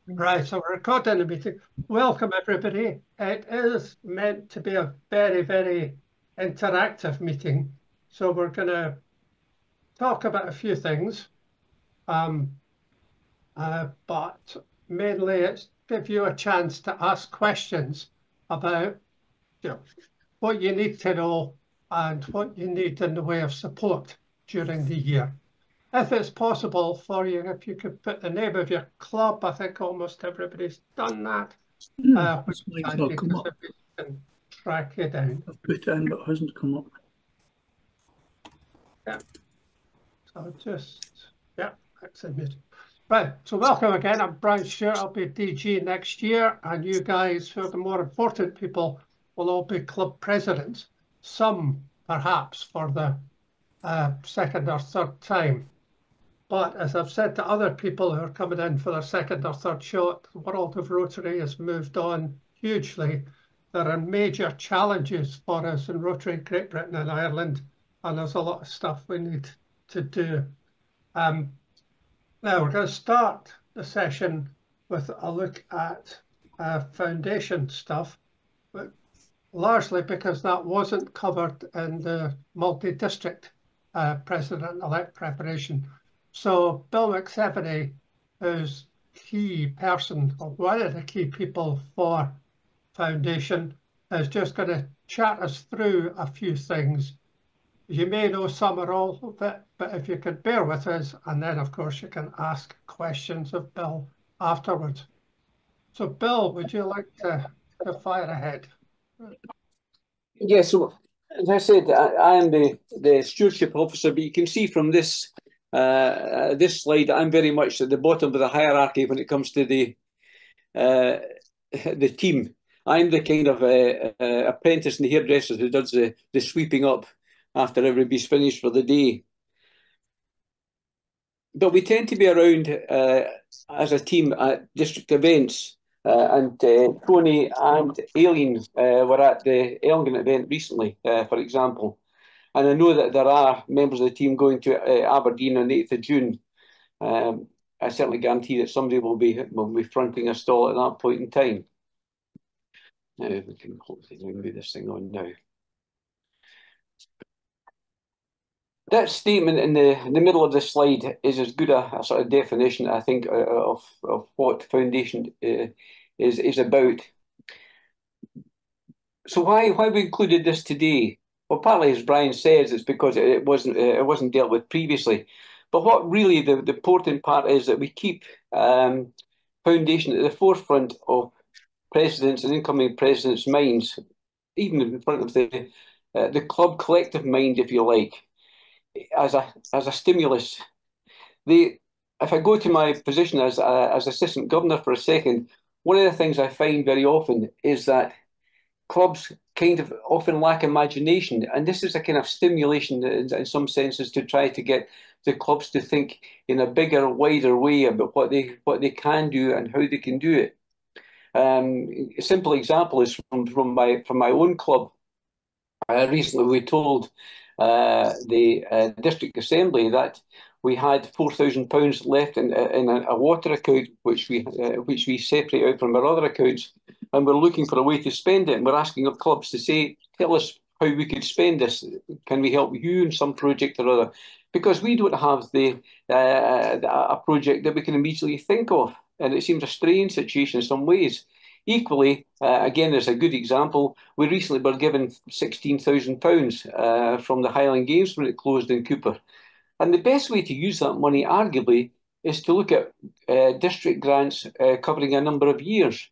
Right, so we're recording the meeting. Welcome, everybody. It is meant to be a very, very interactive meeting. So we're going to talk about a few things, um, but mainly it's give you a chance to ask questions about you know, what you need to know and what you need in the way of support during the year. If it's possible for you, if you could put the name of your club, I think almost everybody's done that. Which This is might's handy not come because up. we can track you down. I've put it in, but it hasn't come up. Yeah, so yeah, that's it. Right, so welcome again. I'm Brian Stewart. I'll be DG next year, and you guys, who are the more important people, will all be club presidents. Some, perhaps, for the second or third time. But as I've said to other people who are coming in for their second or third shot, the world of Rotary has moved on hugely. There are major challenges for us in Rotary Great Britain and Ireland, and there's a lot of stuff we need to do. Now we're going to start the session with a look at foundation stuff, but largely because that wasn't covered in the multi-district president-elect preparation. So Bill McSeveny, who's key person, or one of the key people for Foundation, is just going to chat us through a few things. You may know some or all of it, but if you could bear with us, and then of course you can ask questions of Bill afterwards. So Bill, would you like to fire ahead? Yeah, so as I said, I am the stewardship officer, but you can see from this slide, I'm very much at the bottom of the hierarchy when it comes to uh, the team. I'm the kind of apprentice and hairdresser who does the sweeping up after everybody's finished for the day. But we tend to be around as a team at district events. And Tony and Aileen were at the Elgin event recently, for example. And I know that there are members of the team going to Aberdeen on the 8th of June. I certainly guarantee that somebody will be fronting a stall at that point in time. Now, we can hopefully move this thing on now. That statement in the middle of the slide is as good a sort of definition, I think, of what Foundation is about. So why we included this today? Well, partly, as Brian says, it's because it wasn't dealt with previously. But what really the important part is that we keep Foundation at the forefront of presidents and incoming presidents' minds, even in front of the club collective mind, if you like, as a stimulus. If I go to my position as assistant governor for a second, one of the things I find very often is that clubs kind of often lack imagination, and this is a kind of stimulation in some senses to try to get the clubs to think in a bigger, wider way about what they can do and how they can do it. A simple example is from my own club. Recently, we told the district assembly that we had £4,000 left in a water account, which we separate out from our other accounts, and we're looking for a way to spend it. And we're asking our clubs to say, tell us how we could spend this. Can we help you in some project or other? Because we don't have a project that we can immediately think of, and it seems a strange situation in some ways. Equally, again, as a good example, we recently were given £16,000 from the Highland Games when it closed in Cooper. And the best way to use that money, arguably, is to look at district grants covering a number of years.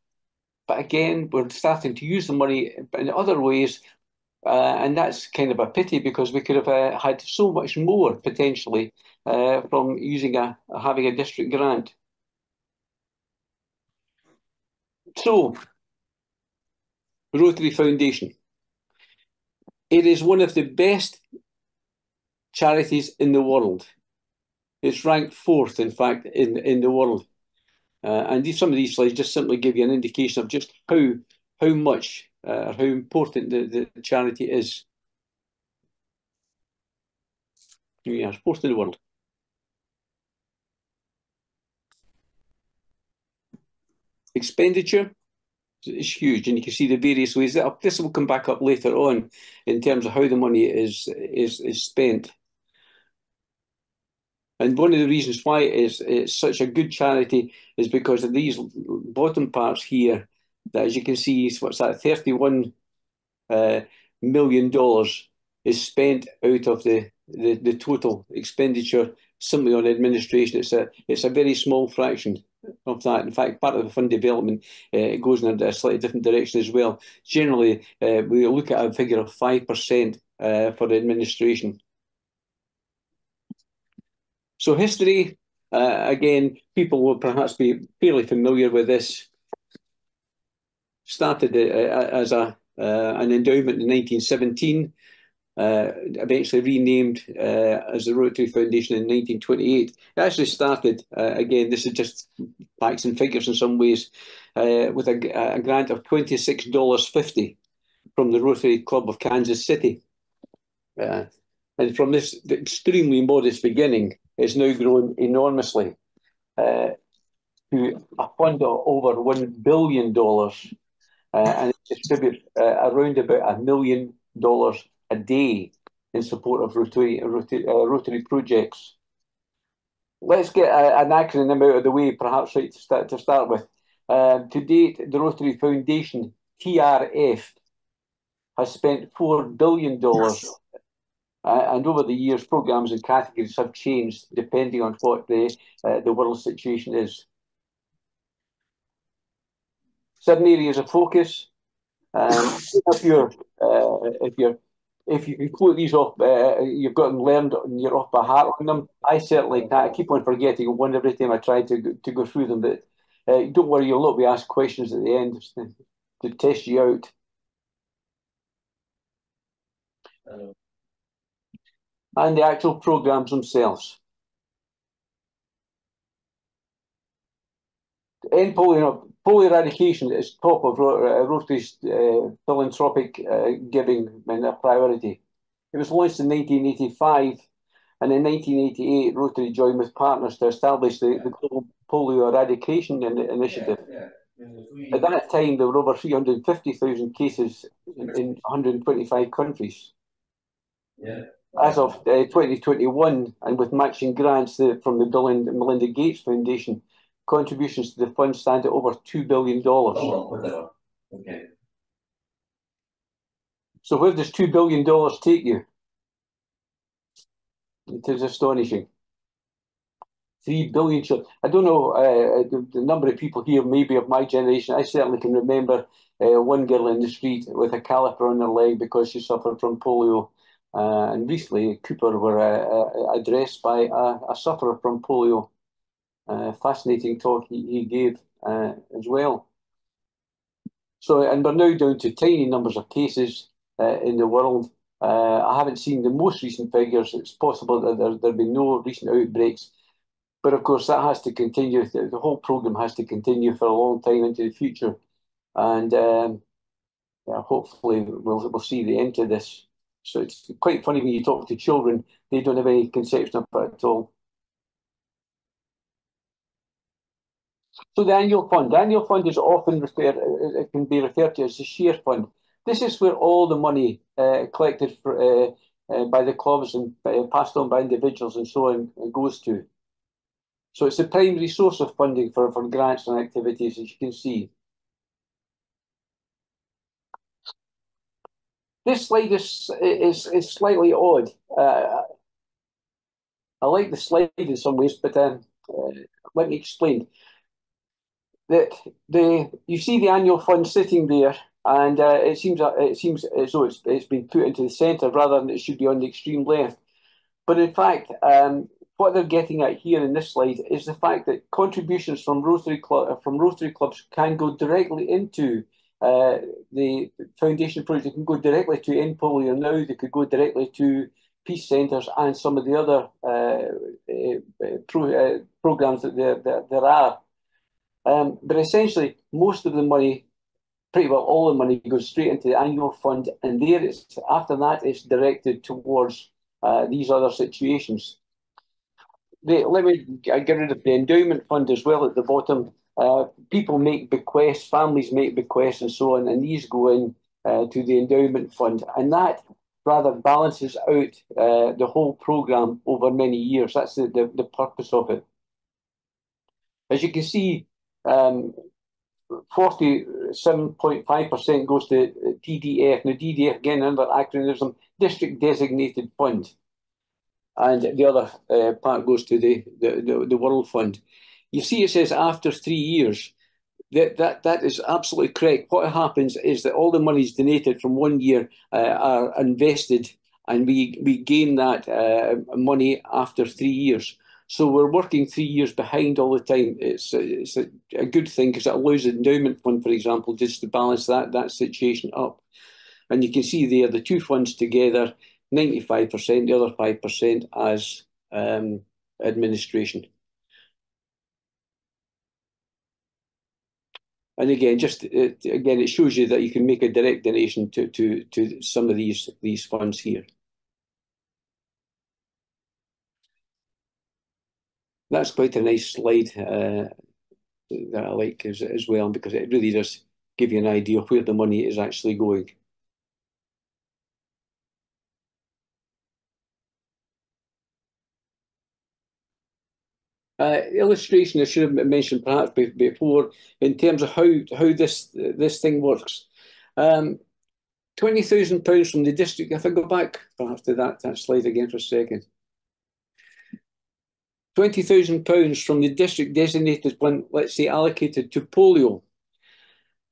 But again, we're starting to use the money in other ways, and that's kind of a pity because we could have had so much more potentially from having a district grant. So, Rotary Foundation. It is one of the best charities in the world. It's ranked fourth, in fact, in the world. And some of these slides just simply give you an indication of just how much, how important the charity is. Yeah, it's fourth in the world. expenditure is huge, and you can see the various ways that this will come back up later on in terms of how the money is spent. And one of the reasons why it's such a good charity is because of these bottom parts here, that as you can see, what's that, $31 million is spent out of the total expenditure simply on administration. It's a very small fraction of that. In fact, part of the fund development goes in a slightly different direction as well. Generally, we look at a figure of 5% for the administration. So history, again, people will perhaps be fairly familiar with this. Started as an endowment in 1917, eventually renamed as the Rotary Foundation in 1928. It actually started, again, this is just facts and figures in some ways, with a grant of $26.50 from the Rotary Club of Kansas City. And from this extremely modest beginning, it's now grown enormously to a fund of over $1 billion, and it distributes around about $1 million a day in support of Rotary projects. Let's get an acronym out of the way, perhaps right to start with. To date, the Rotary Foundation, TRF, has spent $4 billion. And over the years, programmes and categories have changed depending on what the world situation is. 7 areas of focus. If you can quote these off, you've got them learned and you're off by heart on them. I certainly can't. I keep on forgetting one every time I try to go through them. But don't worry, you'll not be asked questions at the end to test you out. And the actual programmes themselves. To end polio eradication is top of Rotary's philanthropic giving and a priority. It was launched in 1985, and in 1988, Rotary joined with partners to establish the Global Polio Eradication Initiative. At that time, there were over 350,000 cases in 125 countries. As of 2021, and with matching grants from the Bill and Melinda Gates Foundation, contributions to the fund stand at over $2 billion. Okay. So where does $2 billion take you? It is astonishing. 3 billion. I don't know the number of people here, maybe of my generation. I certainly can remember one girl in the street with a caliper on her leg because she suffered from polio. And recently, Cooper were addressed by a sufferer from polio. Fascinating talk he gave as well. So, and we're now down to tiny numbers of cases in the world. I haven't seen the most recent figures. It's possible that there'll be no recent outbreaks. But of course, that has to continue. The whole programme has to continue for a long time into the future. And yeah, hopefully we'll see the end to this. So it's quite funny when you talk to children, they don't have any conception of it at all. So the annual fund is often it can be referred to as the share fund. This is where all the money collected by the clubs and passed on by individuals and so on goes to. So it's the primary source of funding for grants and activities, as you can see. This slide is slightly odd. I like the slide in some ways, but let me explain. That you see the annual fund sitting there, and it seems as though it's been put into the centre rather than it should be on the extreme left. But in fact, what they're getting at here in this slide is the fact that contributions from Rotary clubs can go directly into the foundation project. They can go directly to End Polio Now. They could go directly to peace centres and some of the other programmes that there are. But essentially, most of the money, pretty well all the money, goes straight into the annual fund, and after that, it's directed towards these other situations. Let me get rid of the endowment fund as well at the bottom. people make bequests, families make bequests and so on, and these go in to the endowment fund. And that rather balances out the whole programme over many years. That's the purpose of it. As you can see, 47.5% goes to DDF. Now, DDF, again, another acronym, District Designated Fund. And the other part goes to the World Fund. You see it says after 3 years. That is absolutely correct. What happens is that all the monies donated from 1 year are invested, and we gain that money after 3 years. So we're working 3 years behind all the time. It's a good thing because it allows the endowment fund, for example, just to balance that situation up. And you can see there the two funds together, 95%, the other 5% as administration. And again, it shows you that you can make a direct donation to some of these funds here. That's quite a nice slide that I like as well, because it really does give you an idea of where the money is actually going. Illustration I should have mentioned perhaps before in terms of how this thing works. £20,000 from the district. If I go back perhaps to that slide again for a second. £20,000 from the district designated one, let's say allocated to polio.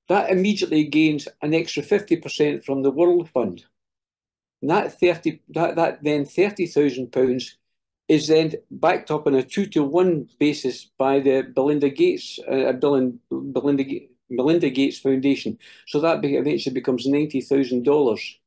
That immediately gains an extra 50% from the World Fund. And that then £30,000 is then backed up on a 2-to-1 basis by the Belinda Gates Foundation. So that eventually becomes $90,000.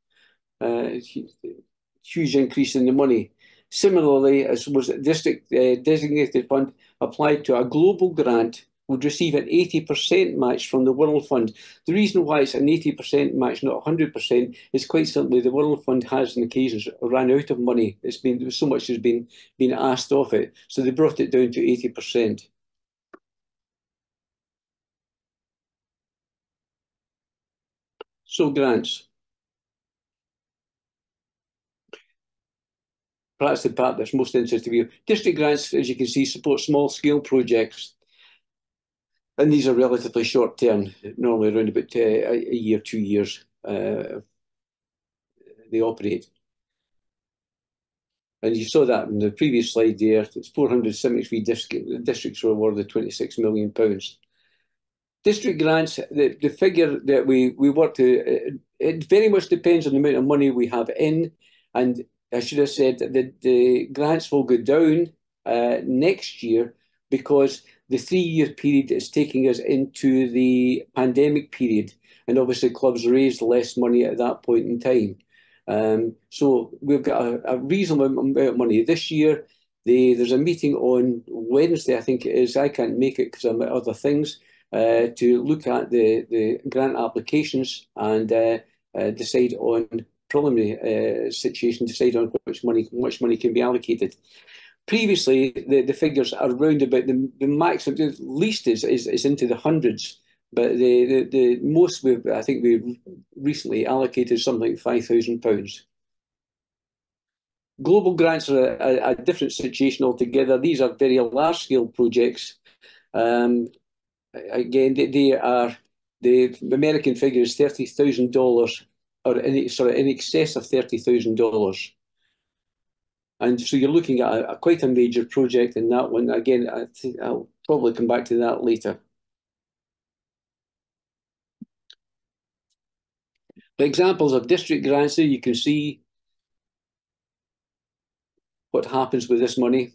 Huge increase in the money. Similarly, as was a district designated fund applied to a global grant, would receive an 80% match from the World Fund. The reason why it's an 80% match, not 100%, is quite simply the World Fund has on occasions run out of money. It's been so much has been asked of it, so they brought it down to 80%. So grants. Perhaps the part that's most interesting to you. District grants, as you can see, support small-scale projects. And these are relatively short term, normally around about a year, 2 years they operate. And you saw that in the previous slide there. It's 473 districts were awarded £26 million. District grants, the figure that we work to, it very much depends on the amount of money we have in. And I should have said that the grants will go down next year because the 3-year period is taking us into the pandemic period. And obviously clubs raised less money at that point in time. So we've got a reasonable amount of money this year. There's a meeting on Wednesday, I think it is. I can't make it because I'm at other things, to look at the grant applications and decide on preliminary situation, decide on which money can be allocated. Previously, the figures are around about the maximum, the least is into the hundreds, but the most I think we've recently allocated something like £5,000. Global grants are a different situation altogether. These are very large-scale projects. Again, the American figure is $30,000, or in excess of $30,000. And so you're looking at quite a major project in that one. Again, I'll probably come back to that later. The examples of district grants there, you can see what happens with this money.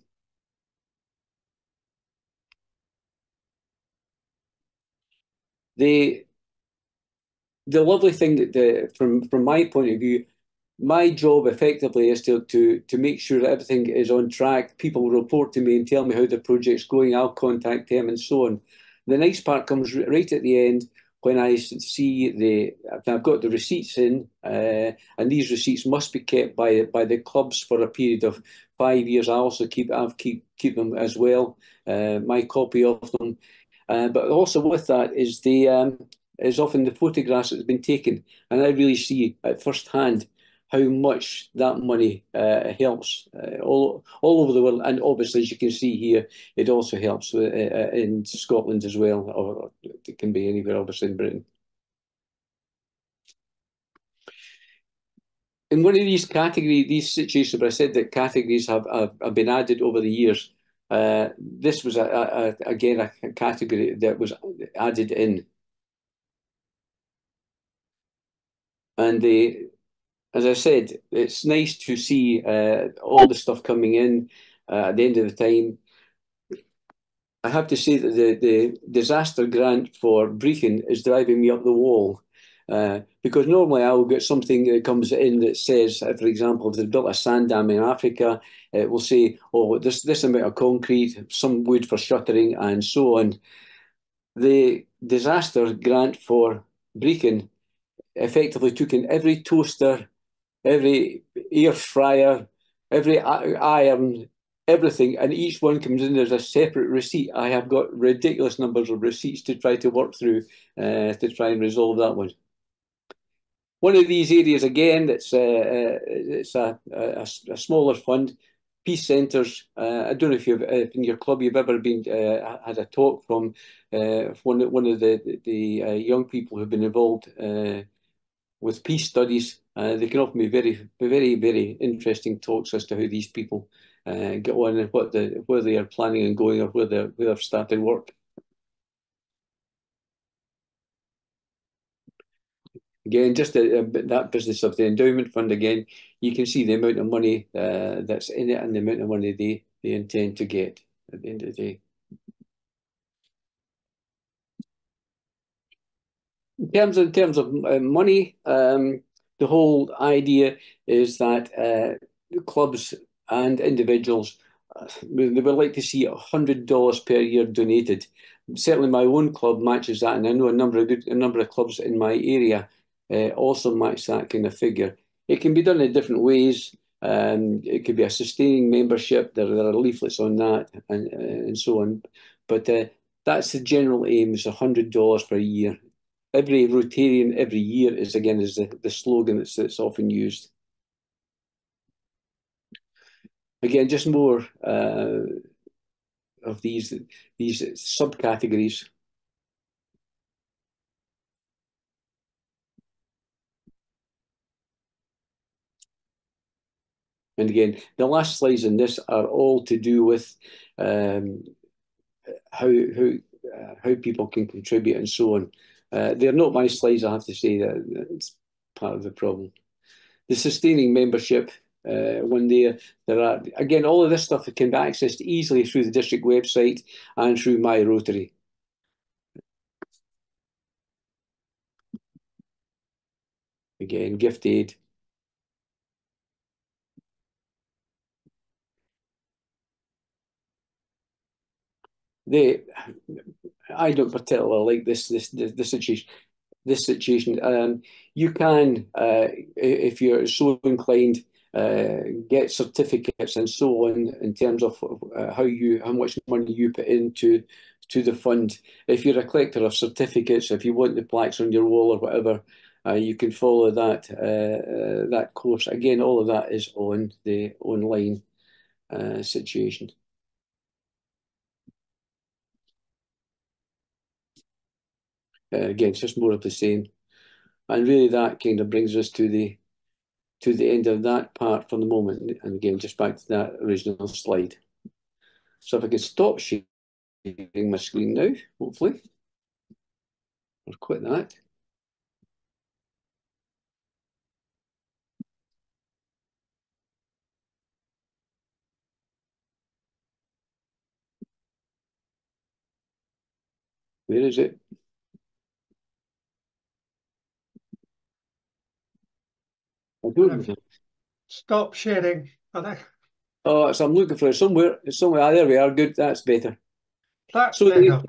The lovely thing that from my point of view, my job effectively is to make sure that everything is on track. People report to me and tell me how the project's going. I'll contact them and so on. The nice part comes right at the end when I see I've got the receipts in, and these receipts must be kept by the clubs for a period of 5 years. I also keep them as well, my copy of them. but also with that is often the photographs that have been taken, and I really see at first hand how much that money helps all over the world, and obviously, as you can see here, it also helps in Scotland as well, or it can be anywhere, obviously, in Britain. In one of these categories, these situations where I said that categories have been added over the years, this was again a category that was added in, and as I said, it's nice to see all the stuff coming in at the end of the time. I have to say that the disaster grant for Brechin is driving me up the wall. Because normally I will get something that comes in that says, for example, if they've built a sand dam in Africa, it will say, oh, this amount of concrete, some wood for shuttering, and so on. The disaster grant for Brechin effectively took in every toaster, every air fryer, every iron, everything, and each one comes in as a separate receipt. I have got ridiculous numbers of receipts to try to work through to try and resolve that one. One of these areas again, it's a smaller fund, peace centres. I don't know if in your club you've ever been had a talk from one of the young people who've been involved with peace studies. They can often be very interesting talks as to how these people get on and where they are planning on going, or where they've started work. Again, just that business of the endowment fund, again, you can see the amount of money that's in it and the amount of money they intend to get at the end of the day. In terms of money, the whole idea is that clubs and individuals they would like to see $100 per year donated. Certainly, my own club matches that, and I know a number of clubs in my area also match that kind of figure. It can be done in different ways. It could be a sustaining membership. There are leaflets on that, and so on. But that's the general aim: is $100 per year. Every Rotarian every year is the slogan that's often used. Again, just more of these subcategories. And again, the last slides in this are all to do with how people can contribute and so on. They're not my slides, I have to say. That it's part of the problem. The sustaining membership, when there are, again, all of this stuff can be accessed easily through the district website and through My Rotary. Again, gift aid. I don't particularly like this situation. This situation, you can, if you're so inclined, get certificates and so on in terms of how much money you put into the fund. If you're a collector of certificates, if you want the plaques on your wall or whatever, you can follow that course. Again, all of that is on the online situation. Again, it's just more of the same. And really that kind of brings us to the end of that part for the moment. And again, just back to that original slide. So if I can stop sharing my screen now, hopefully, or quit that. Where is it? I don't know. Stop sharing. Oh, so I'm looking for it somewhere. It's somewhere. Ah, there we are. Good. That's better. That's better.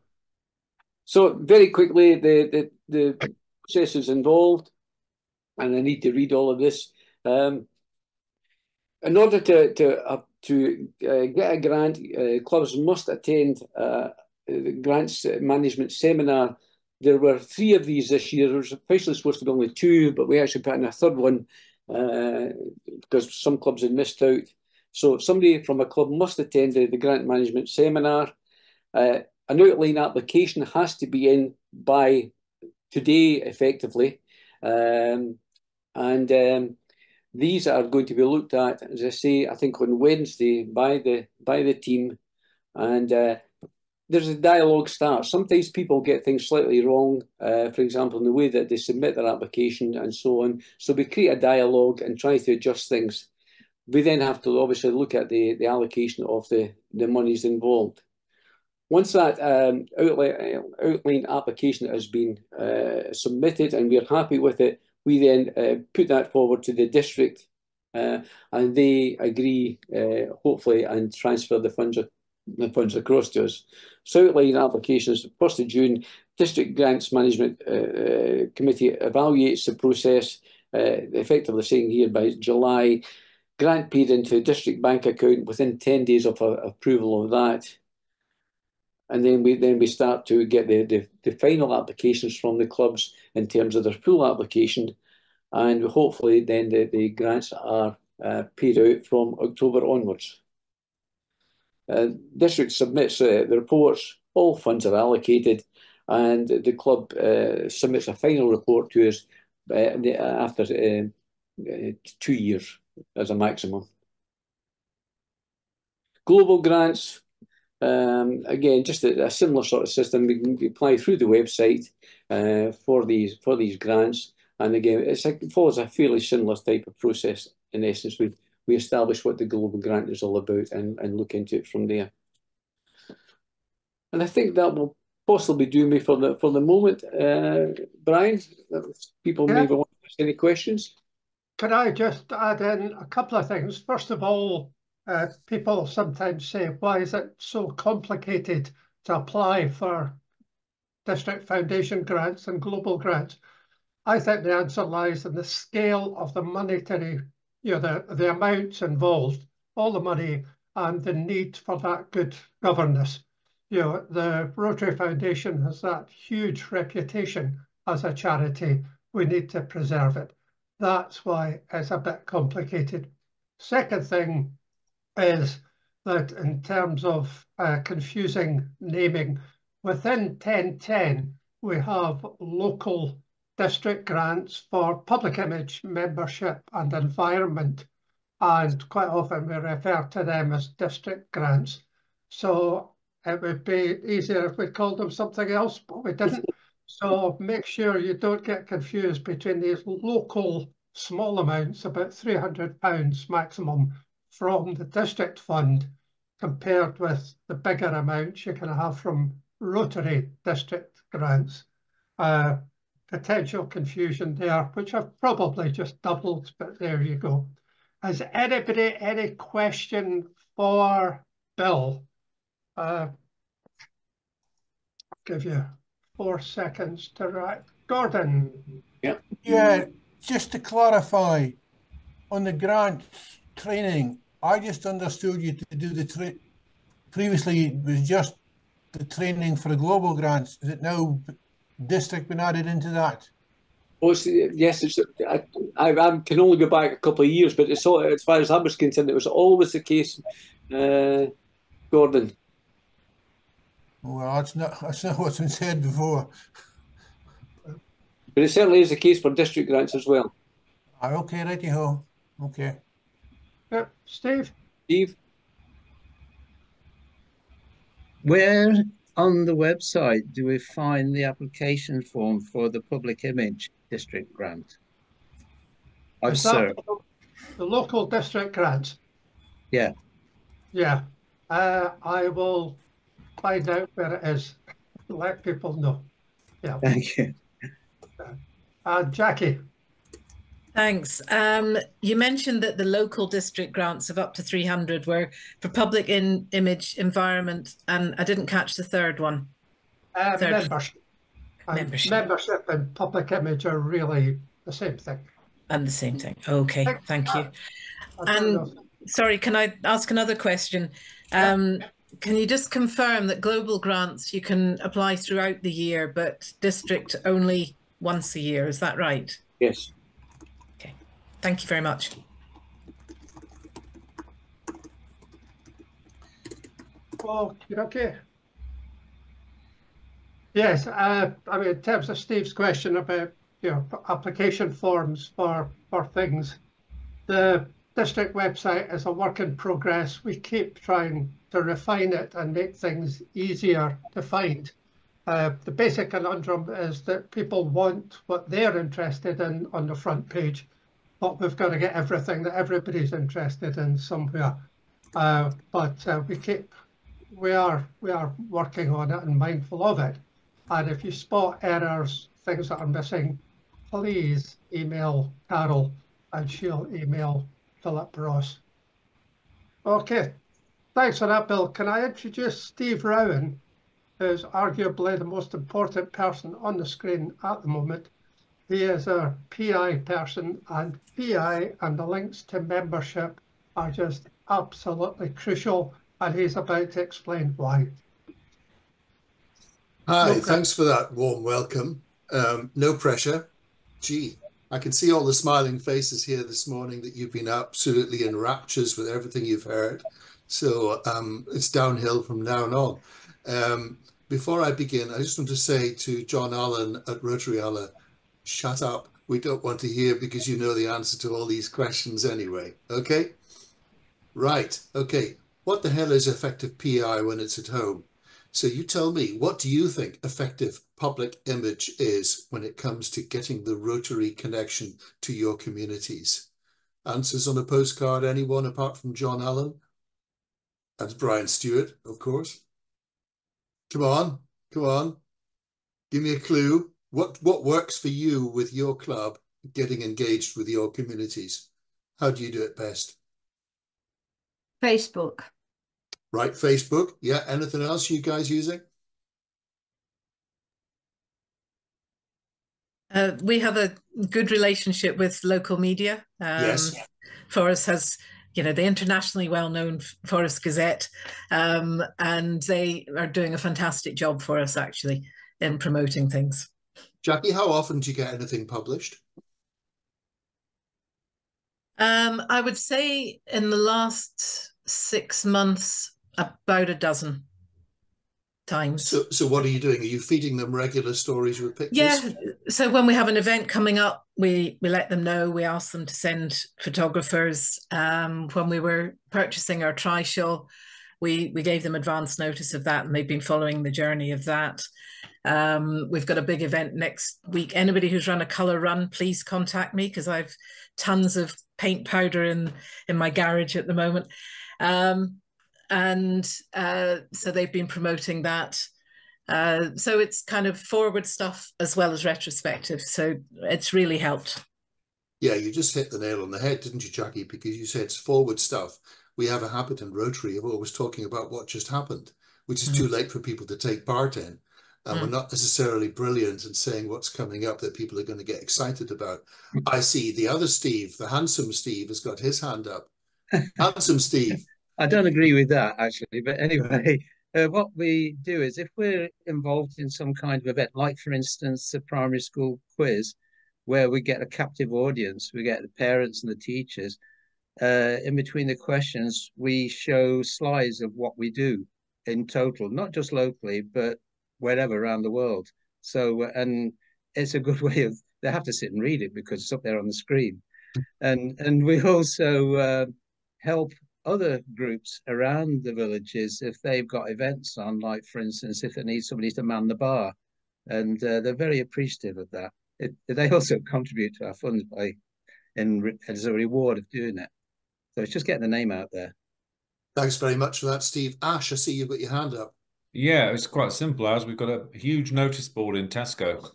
So very quickly, the processes involved, and I need to read all of this. In order to get a grant, clubs must attend the grants management seminar. There were 3 of these this year. There was officially supposed to be only 2, but we actually put in a third one because some clubs had missed out. So somebody from a club must attend the grant management seminar. An outline application has to be in by today, effectively. These are going to be looked at, as I say, I think on Wednesday by the team. And there's a dialogue start. Sometimes people get things slightly wrong, for example, in the way that they submit their application and so on. So we create a dialogue and try to adjust things. We then have to obviously look at the allocation of the monies involved. Once that outline application has been submitted and we're happy with it, we then put that forward to the district and they agree, hopefully, and transfer the funds across to us. So outline applications, 1st of June, District Grants Management Committee evaluates the process, effectively saying here by July, grant paid into a district bank account within 10 days of approval of that. And then we start to get the final applications from the clubs in terms of their full application. And hopefully then the grants are paid out from October onwards. District submits the reports, all funds are allocated, and the club submits a final report to us after 2 years as a maximum. Global grants, again, just a similar sort of system. We can apply through the website for these grants, and again, it follows a fairly similar type of process. In essence, we establish what the global grant is all about and look into it from there. And I think that will possibly do me for the moment. Brian, people may want to ask any questions. Could I just add in a couple of things? First of all, people sometimes say, why is it so complicated to apply for district foundation grants and global grants? I think the answer lies in the scale of the monetary, the amounts involved, all the money, and the need for that good governance. The Rotary Foundation has that huge reputation as a charity. We need to preserve it. That's why it's a bit complicated. Second thing is that in terms of confusing naming, within 1010, we have local district grants for public image, membership and environment. And quite often we refer to them as district grants. So it would be easier if we called them something else, but we didn't. So make sure you don't get confused between these local small amounts, about £300 maximum from the district fund, compared with the bigger amounts you can have from Rotary district grants. Potential confusion there, which I've probably just doubled, but there you go. Has anybody any question for Bill? I'll give you 4 seconds to write. Gordon. Yeah, just to clarify, on the grants training, I just understood you to do the previously it was just the training for the global grants. Is it now district been added into that? Oh, yes, I can only go back a couple of years, but it's all, as far as I was concerned, it was always the case, Gordon. Well, that's not what's been said before. But it certainly is the case for district grants as well. Okay, righty-ho. Okay. Yep, Steve? Steve? Where on the website do we find the application form for the public image district grant? Is that the local district grants? Yeah. Yeah. I will find out where it is. Let people know. Yeah. Thank you. Jackie. Thanks. You mentioned that the local district grants of up to 300 were for public image, environment, and I didn't catch the third one. Membership. Membership and public image are really the same thing. And the same thing. Okay, thank you. And sorry, can I ask another question? Can you just confirm that global grants you can apply throughout the year, but district only once a year? Is that right? Yes. Okay. Thank you very much. Okay. Yes, I mean, in terms of Steve's question about, application forms for things, the district website is a work in progress. We keep trying to refine it and make things easier to find. The basic conundrum is that people want what they're interested in on the front page, but we've got to get everything that everybody's interested in somewhere. But we are working on it and mindful of it. And if you spot errors, things that are missing, please email Carol and she'll email Philip Ross. Okay, thanks for that, Bill. Can I introduce Steve Rowan, who's arguably the most important person on the screen at the moment. He is our PI person, and PI and the links to membership are just absolutely crucial, and he's about to explain why. Hi, thanks for that warm welcome. No pressure. Gee, I can see all the smiling faces here this morning that you've been absolutely in raptures with everything you've heard. So it's downhill from now on. Before I begin, I just want to say to John Allen at Rotary, shut up. We don't want to hear because you know the answer to all these questions anyway. Okay? Right. Okay. What the hell is effective PI when it's at home? So you tell me, what do you think effective public image is when it comes to getting the Rotary connection to your communities? Answers on a postcard, anyone apart from John Allen? That's Brian Stewart, of course. Come on, come on. Give me a clue. What works for you with your club getting engaged with your communities? How do you do it best? Facebook. Right, Facebook. Yeah, anything else you guys using? We have a good relationship with local media. Yes. Forest has, the internationally well-known Forest Gazette, and they are doing a fantastic job for us, actually, in promoting things. Jackie, how often do you get anything published? I would say in the last 6 months, about a dozen times. So what are you doing? Are you feeding them regular stories with pictures? Yeah. So when we have an event coming up, we let them know. We ask them to send photographers. When we were purchasing our tri-show, we gave them advance notice of that, and they've been following the journey of that. We've got a big event next week. Anybody who's run a colour run, please contact me, because I've tons of paint powder in my garage at the moment. So they've been promoting that. So it's kind of forward stuff as well as retrospective. So it's really helped. Yeah, you just hit the nail on the head, didn't you, Jackie? Because you said it's forward stuff. We have a habit in Rotary of always talking about what just happened, which is too late for people to take part in. And we're not necessarily brilliant in saying what's coming up that people are going to get excited about. I see the other Steve, the handsome Steve, has got his hand up. Handsome Steve. I don't agree with that, actually. But anyway, what we do is if we're involved in some kind of event, like, for instance, a primary school quiz, where we get a captive audience, we get the parents and the teachers, in between the questions, we show slides of what we do in total, not just locally, but wherever around the world. So, and it's a good way of, they have to sit and read it because it's up there on the screen. And we also help other groups around the villages if they've got events on, like, for instance, if they need somebody to man the bar. And they're very appreciative of that. They also contribute to our funds as a reward of doing it. So it's just getting the name out there. Thanks very much for that, Steve. Ash, I see you've got your hand up. Yeah, it's quite simple, as we've got a huge notice board in Tesco.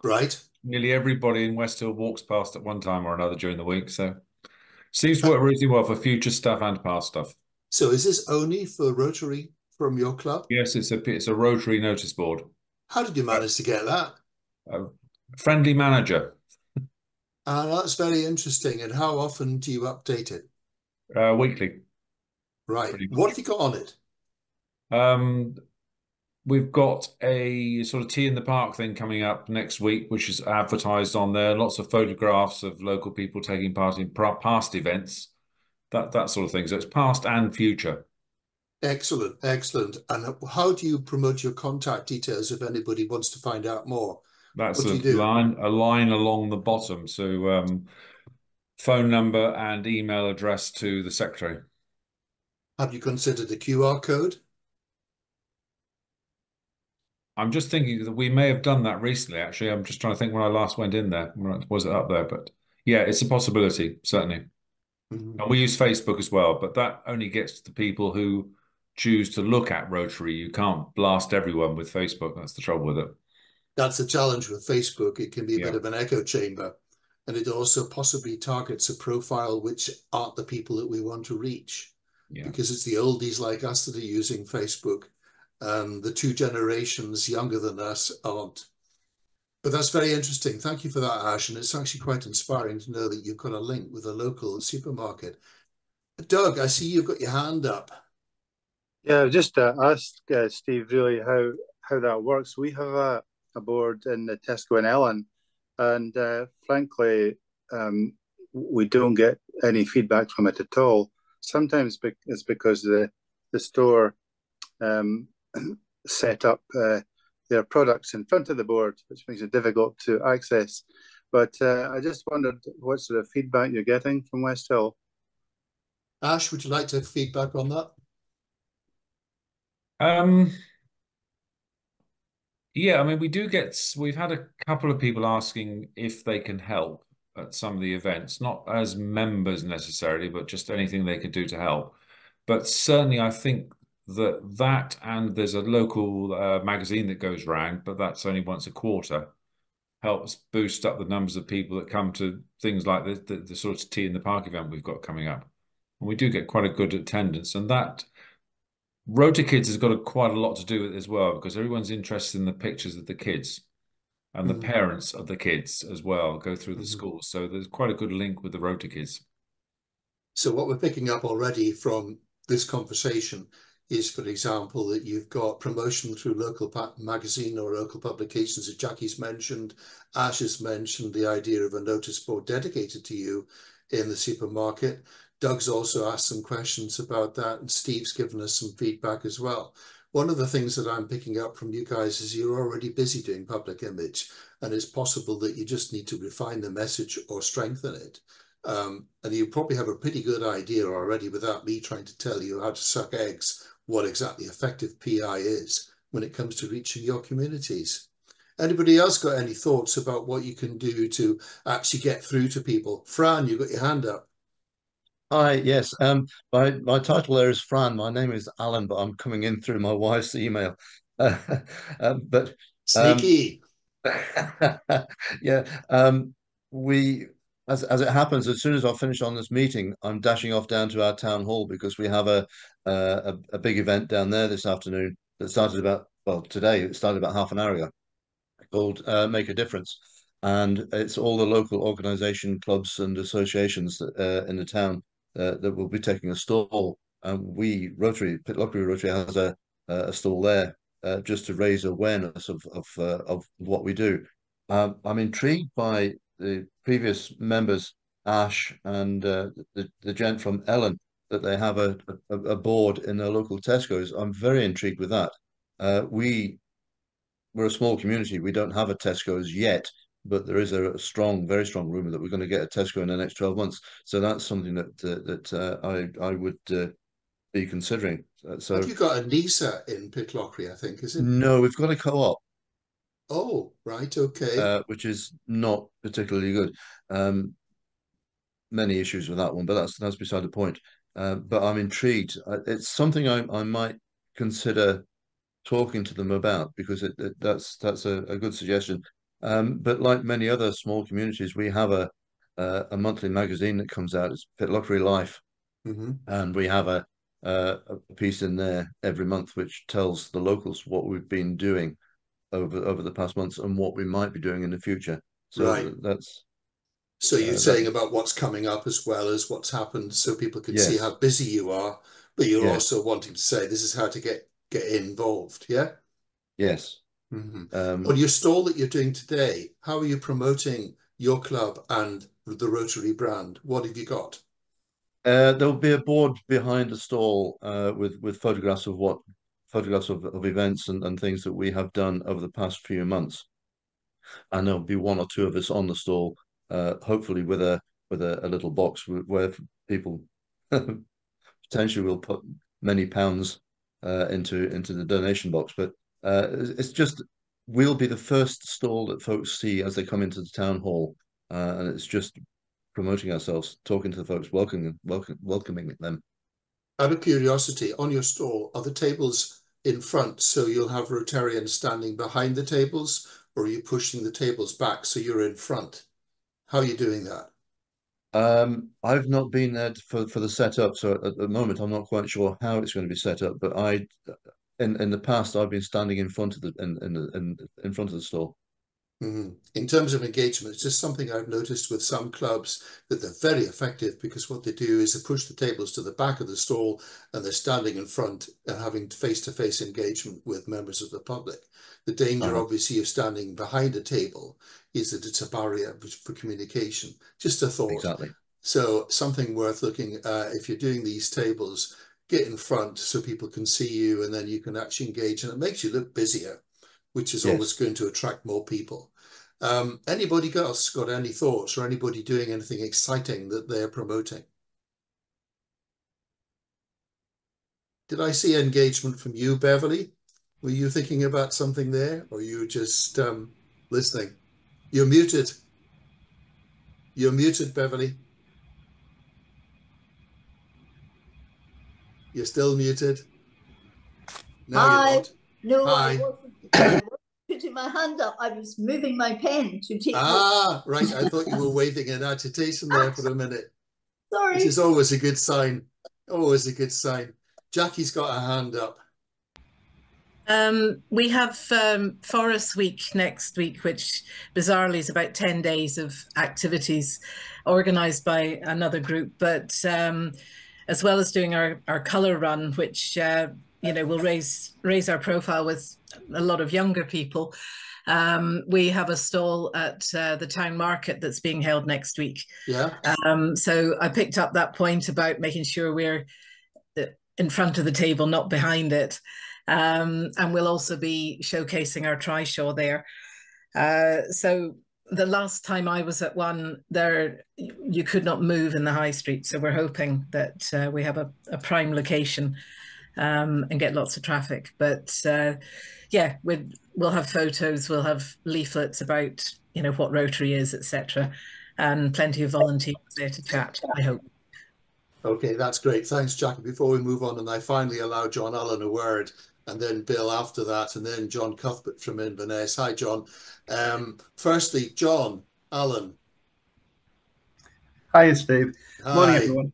Right. Nearly everybody in West Hill walks past at one time or another during the week. So seems to work really well for future stuff and past stuff. So is this only for Rotary from your club? Yes, it's a Rotary notice board. How did you manage to get that? Friendly manager. That's very interesting. And how often do you update it? Weekly. Right. What have you got on it? We've got a sort of tea in the park thing coming up next week, which is advertised on there. Lots of photographs of local people taking part in past events, that sort of thing. So it's past and future. Excellent, excellent. And how do you promote your contact details if anybody wants to find out more? That's What do a you do? line along the bottom. So phone number and email address to the secretary. Have you considered a QR code? I'm just thinking that we may have done that recently, actually. I'm just trying to think when I last went in there. Was it up there? But yeah, it's a possibility, certainly. Mhm. And we use Facebook as well, but that only gets to the people who choose to look at Rotary. You can't blast everyone with Facebook. That's the trouble with it. That's the challenge with Facebook. It can be a bit Yeah. of an echo chamber. And it also possibly targets a profile which aren't the people that we want to reach. Yeah. Because it's the oldies like us that are using Facebook. The two generations younger than us aren't. But that's very interesting. Thank you for that, Ash. And it's actually quite inspiring to know that you've got a link with a local supermarket. Doug, I see you've got your hand up. Yeah, just ask Steve really how that works. We have a board in the Tesco in Ellen, and frankly, we don't get any feedback from it at all. Sometimes it's because the store set up their products in front of the board, which makes it difficult to access. But I just wondered what sort of feedback you're getting from West Hill. Ash, would you like to have feedback on that? Yeah, I mean, we've had a couple of people asking if they can help at some of the events, not as members necessarily, but just anything they could do to help. But certainly, I think that and there's a local magazine that goes around, but that's only once a quarter, helps boost up the numbers of people that come to things like the sort of tea in the park event we've got coming up. And we do get quite a good attendance, and that Rota Kids has got quite a lot to do with it as well, because everyone's interested in the pictures of the kids and the parents of the kids as well go through the schools. So there's quite a good link with the Rota Kids. So what we're picking up already from this conversation is, for example, that you've got promotion through local magazine or local publications, as Jackie's mentioned. Ash has mentioned the idea of a notice board dedicated to you in the supermarket. Doug's also asked some questions about that, and Steve's given us some feedback as well. One of the things that I'm picking up from you guys is you're already busy doing public image, and it's possible that you just need to refine the message or strengthen it. And you probably have a pretty good idea already, without me trying to tell you how to suck eggs, what exactly effective PI is when it comes to reaching your communities. Anybody else got any thoughts about what you can do to actually get through to people? Fran, you got your hand up. Hi, yes. My title there is Fran. My name is Alan, but I'm coming in through my wife's email. But Sneaky. yeah, we as it happens, as soon as I finish on this meeting, I'm dashing off down to our town hall because we have a big event down there this afternoon that started today. It started about half an hour ago, called Make a Difference. And it's all the local organisation, clubs and associations in the town that will be taking a stall. And Pitlochry Rotary has a stall there just to raise awareness of what we do. I'm intrigued by the previous members, Ash and the gent from Ellen, that they have a board in their local Tesco's. I'm very intrigued with that. We're a small community. We don't have a Tesco's yet, but there is a very strong rumor that we're going to get a Tesco in the next 12 months. So that's something that I would be considering. So have you got a NISA in Pitlochry, I think, is it? No, we've got a co-op. Oh, right, okay. Which is not particularly good. Many issues with that one, but that's beside the point. But I'm intrigued. It's something I might consider talking to them about, because that's a good suggestion. But like many other small communities, we have a monthly magazine that comes out. It's Pitlochry Life, and we have a piece in there every month which tells the locals what we've been doing over the past months and what we might be doing in the future. So right. that's. So you're saying about what's coming up as well as what's happened, so people can see how busy you are, but you're also wanting to say this is how to get get involved. Yeah. Yes. On your stall that you're doing today, how are you promoting your club and the Rotary brand? What have you got? There'll be a board behind the stall with photographs of events and things that we have done over the past few months, and there'll be one or two of us on the stall, hopefully with a little box where people potentially will put many pounds into the donation box. But it's just we'll be the first stall that folks see as they come into the town hall, and it's just promoting ourselves, talking to the folks, welcoming them. Out of curiosity, on your stall, are the tables in front so you'll have Rotarians standing behind the tables, or are you pushing the tables back so you're in front? How are you doing that? I've not been there for the setup, so at the moment I'm not quite sure how it's going to be set up. But in the past I've been standing in front of in front of the stall. In terms of engagement, it's just something I've noticed with some clubs that they're very effective, because what they do is they push the tables to the back of the stall and they're standing in front and having face-to-face engagement with members of the public. The danger, obviously, of standing behind a table is that it's a barrier for communication. Just a thought. Exactly. So something worth looking at, if you're doing these tables, get in front so people can see you, and then you can actually engage, and it makes you look busier, which is always going to attract more people. Anybody else got any thoughts, or anybody doing anything exciting that they're promoting? Did I see engagement from you, Beverly? Were you thinking about something there, or you just listening? You're muted. You're muted, Beverly. You're still muted. No, Hi. you're not. No, Hi. I wasn't putting my hand up. I was moving my pen to take. Right. I thought you were waving in agitation there for a minute. Sorry. Which is always a good sign. Always a good sign. Jackie's got a hand up. We have Forest Week next week, which bizarrely is about 10 days of activities organised by another group. But as well as doing our colour run, which will raise our profile with a lot of younger people, we have a stall at the town market that's being held next week. Yeah. So I picked up that point about making sure we're in front of the table, not behind it. And we'll also be showcasing our Trishaw there. So the last time I was at one there, you could not move in the high street. So we're hoping that we have a prime location and get lots of traffic. But yeah, we'll have photos, we'll have leaflets about what Rotary is, etc., and plenty of volunteers there to chat, I hope. Okay, that's great. Thanks, Jackie. Before we move on, and I finally allow John Allen a word, and then Bill after that, and then John Cuthbert from Inverness. Hi, John. Firstly, John Allen. Hi, Steve. Hi. Morning, everyone.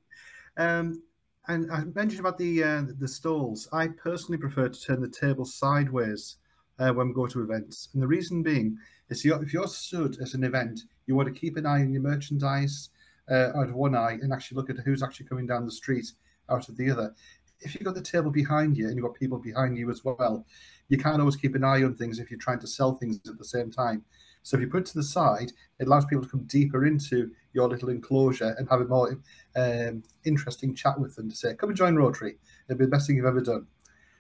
And I mentioned about the stalls. I personally prefer to turn the table sideways when we go to events, and the reason being is if you're stood at an event, you want to keep an eye on your merchandise out of one eye and actually look at who's actually coming down the street out of the other. If you've got the table behind you and you've got people behind you as well, you can't always keep an eye on things if you're trying to sell things at the same time. So if you put it to the side, it allows people to come deeper into your little enclosure and have a more interesting chat with them to say, come and join Rotary. It'll be the best thing you've ever done.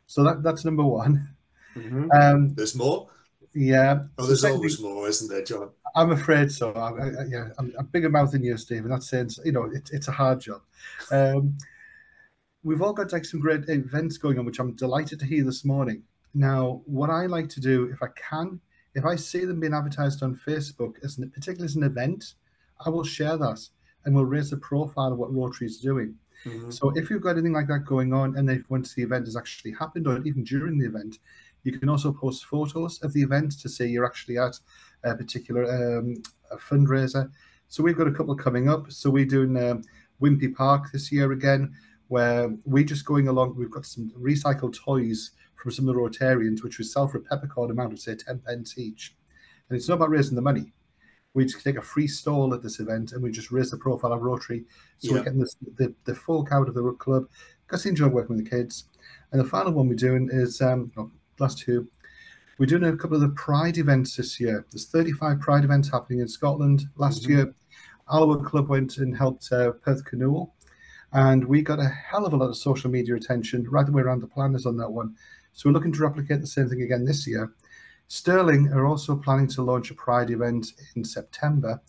So that's number one. There's more? Yeah. Oh, there's always more, isn't there, John? I'm afraid so. I'm a bigger mouth than you, Steve, and that's saying, it's a hard job. We've all got some great events going on, which I'm delighted to hear this morning. Now, what I like to do, if I can, if I see them being advertised on Facebook, particularly as an event, I will share that and we'll raise the profile of what Rotary is doing. So if you've got anything like that going on, and if once the event has actually happened, or even during the event, you can also post photos of the event to say you're actually at a particular a fundraiser. So we've got a couple coming up. So we're doing Wimpy Park this year again, where we're just going along. We've got some recycled toys from some of the Rotarians, which we sell for a peppercorn amount of, say, 10 pence each. And it's not about raising the money. We just take a free stall at this event and we just raise the profile of Rotary. So we're getting the folk out of the club because I enjoy working with the kids. And the final one we're doing is, last two, we're doing a couple of the Pride events this year. There's 35 Pride events happening in Scotland. Last year, Alloa Club went and helped Perth Canoe, and we got a hell of a lot of social media attention right the way around the planners on that one. So we're looking to replicate the same thing again this year. Stirling are also planning to launch a Pride event in September,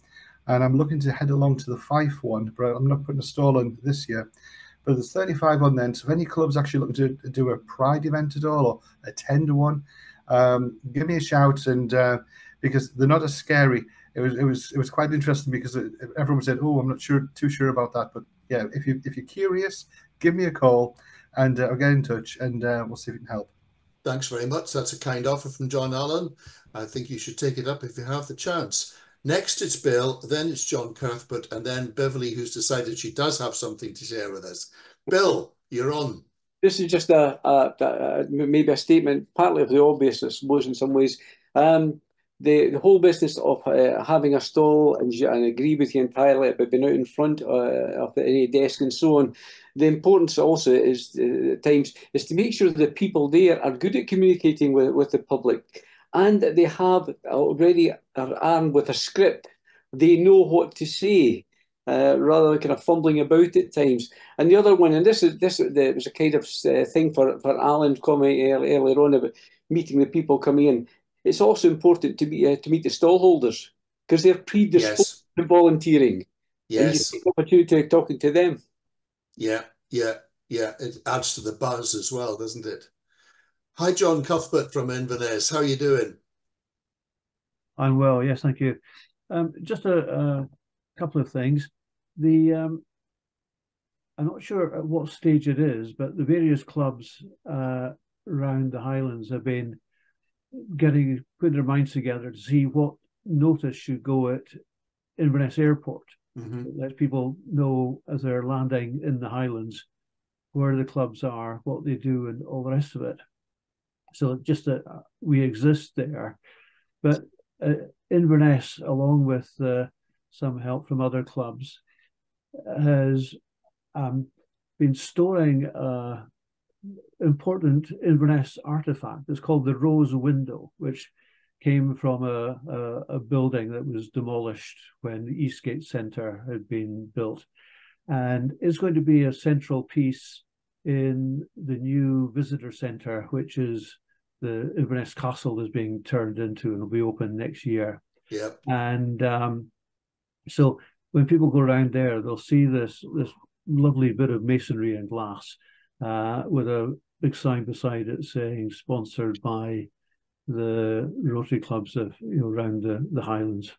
and I'm looking to head along to the Fife one, but I'm not putting a stall on this year. But there's 35 on then, so if any clubs actually looking to do a Pride event at all or attend one, give me a shout, and because they're not as scary. It was quite interesting because everyone said, "Oh, I'm not too sure about that." But yeah, if you're curious, give me a call, and I'll get in touch, and we'll see if we can help. Thanks very much. That's a kind offer from John Allen. I think you should take it up if you have the chance. Next, it's Bill, then it's John Cuthbert, and then Beverly, who's decided she does have something to share with us. Bill, you're on. This is just maybe a statement, partly of the obvious, I suppose, in some ways. The whole business of having a stall, and I agree with you entirely about being out in front of any desk and so on. The importance also is at times is to make sure that the people there are good at communicating with the public, and that they have already are armed with a script. They know what to say, rather than kind of fumbling about at times. And the other one, and this was a kind of thing for Alan coming earlier on about meeting the people coming in. It's also important to meet the stallholders, because they're predisposed to volunteering. Yes. And you take the opportunity of talking to them. Yeah. It adds to the buzz as well, doesn't it? Hi, John Cuthbert from Inverness. How are you doing? I'm well, yes, thank you. Just a couple of things. I'm not sure at what stage it is, but the various clubs around the Highlands have been putting their minds together to see what notice should go at Inverness Airport. It lets people know as they're landing in the Highlands where the clubs are, what they do, and all the rest of it. So just that we exist there. But Inverness, along with some help from other clubs, has been storing important Inverness artifact. It's called the Rose Window, which came from a building that was demolished when the Eastgate Centre had been built. And it's going to be a central piece in the new visitor centre, which is the Inverness Castle is being turned into and will be open next year. Yeah. And so when people go around there, they'll see this lovely bit of masonry and glass with a big sign beside it saying sponsored by the Rotary clubs of around the Highlands.